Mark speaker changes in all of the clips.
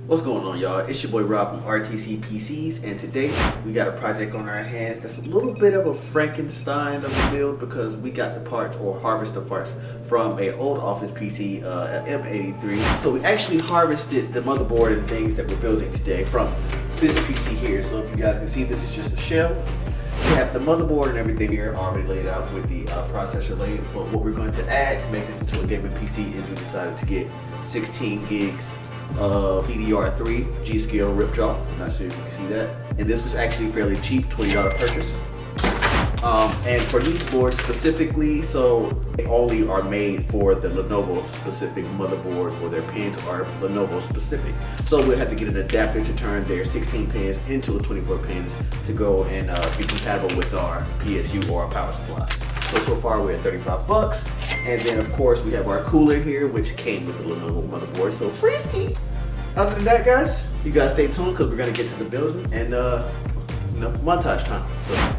Speaker 1: What's going on, y'all? It's your boy Rob from RTC PCs, and today we got a project on our hands that's a little bit of a Frankenstein of a build because we got the parts or harvest the parts from an old office PC, M83. So we actually harvested the motherboard and things that we're building today from this PC here. So if you guys can see, this is just a shell. We have the motherboard and everything here already laid out with the processor laid. But what we're going to add to make this into a gaming PC is we decided to get 16 gigs DDR3 G-Skill ripjaw. I'm not sure if you can see that. And this was actually fairly cheap, $20 purchase. And for these boards specifically, so they only are made for the Lenovo specific motherboards, or their pins are Lenovo specific. So we'll have to get an adapter to turn their 16 pins into the 24 pins to go and be compatible with our PSU or our power supplies. So far we're at 35 bucks. And then of course we have our cooler here, which came with the Lenovo motherboard, so frisky. Other than that, guys, you guys stay tuned because we're gonna get to the building and montage time. So.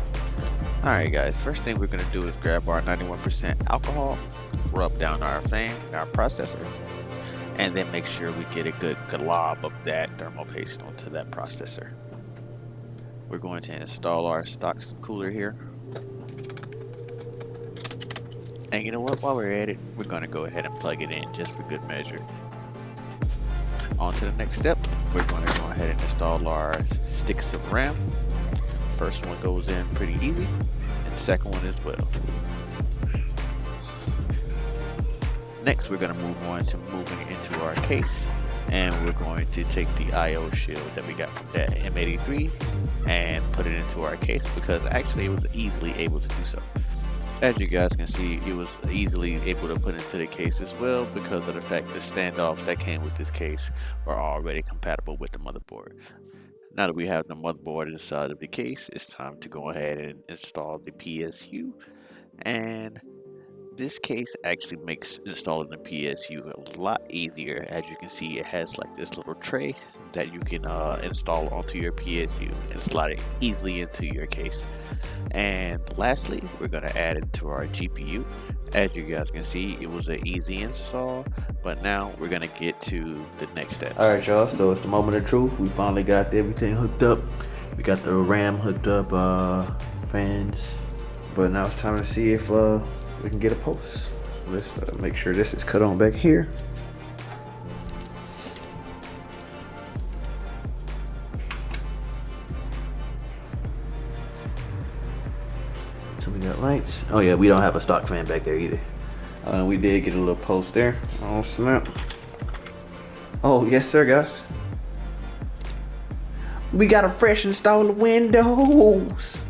Speaker 2: Alright guys, first thing we're going to do is grab our 91% alcohol, rub down our fan, our processor, and then make sure we get a good glob of that thermal paste onto that processor. We're going to install our stock cooler here. And you know what, while we're at it, we're going to go ahead and plug it in just for good measure. On to the next step, we're going to go ahead and install our sticks of RAM. First one goes in pretty easy, and the second one as well. Next, we're going to move on to moving into our case, and we're going to take the IO shield that we got from that M83 and put it into our case because actually it was easily able to do so. As you guys can see, it was easily able to put into the case as well because of the fact the standoffs that came with this case are already compatible with the motherboard. Now that we have the motherboard inside of the case, it's time to go ahead and install the PSU. And this case actually makes installing the PSU a lot easier. As you can see, it has like this little tray that you can install onto your PSU and slide it easily into your case. And lastly, we're going to add it to our GPU. As you guys can see, it was an easy install, but now we're going to get to the next step.
Speaker 1: Alright y'all, so it's the moment of truth. We finally got everything hooked up. We got the RAM hooked up, fans. But now it's time to see if we can get a post. Let's make sure this is cut on back here. So we got lights. Oh yeah, we don't have a stock fan back there either. We did get a little post there. Oh snap. Oh yes sir, guys. We got a fresh install of Windows.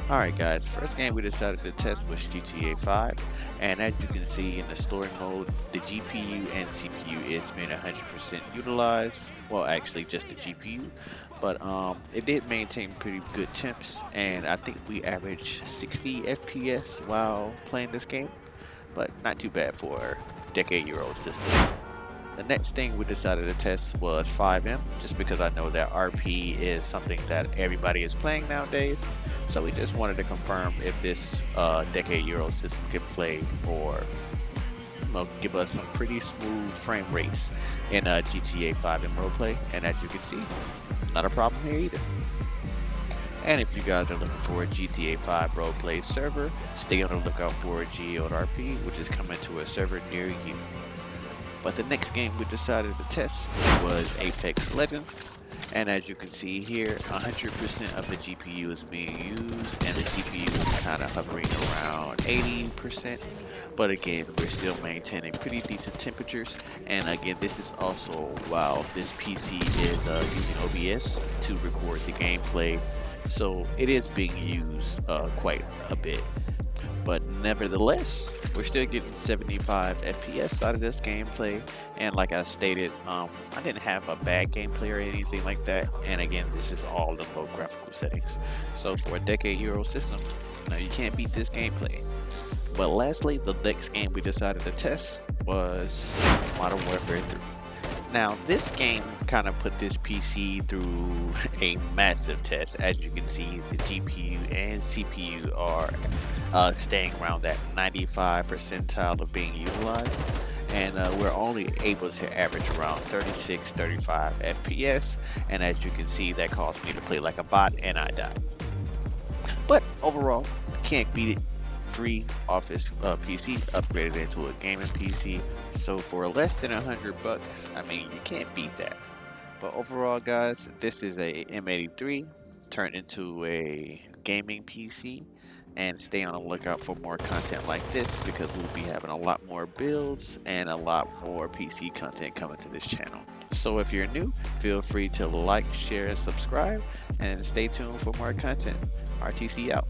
Speaker 2: Alright guys, first game we decided to test was GTA 5, and as you can see in the story mode, the GPU and CPU is being 100% utilized. Well, actually just the GPU, but it did maintain pretty good temps, and I think we averaged 60 FPS while playing this game, but not too bad for a decade-year-old system. The next thing we decided to test was FiveM, just because I know that RP is something that everybody is playing nowadays. So we just wanted to confirm if this decade-year-old system could play or give us some pretty smooth frame rates in GTA 5M roleplay. And as you can see, not a problem here either. And if you guys are looking for a GTA 5 roleplay server, stay on the lookout for GeoRP, which is coming to a server near you. But the next game we decided to test was Apex Legends. And as you can see here, 100% of the GPU is being used, and the GPU is kind of hovering around 80%. But again, we're still maintaining pretty decent temperatures. And again, this is also while this PC is using OBS to record the gameplay. So it is being used quite a bit. But nevertheless, we're still getting 75 FPS out of this gameplay, and like I stated, I didn't have a bad gameplay or anything like that, and again, this is all the low graphical settings. So for a decade-year-old system, you can't beat this gameplay. But lastly, the next game we decided to test was Modern Warfare 3. Now, this game kind of put this PC through a massive test. As you can see, the GPU and CPU are staying around that 95 percentile of being utilized. and we're only able to average around 36, 35 FPS, and as you can see, that caused me to play like a bot and I died. But overall, can't beat it. Free Office PC upgraded into a gaming PC, so for less than $100, I mean, you can't beat that. But overall, guys, this is a M83 turned into a gaming PC. And stay on the lookout for more content like this because we'll be having a lot more builds and a lot more PC content coming to this channel. So if you're new, feel free to like, share, and subscribe, and stay tuned for more content. RTC out.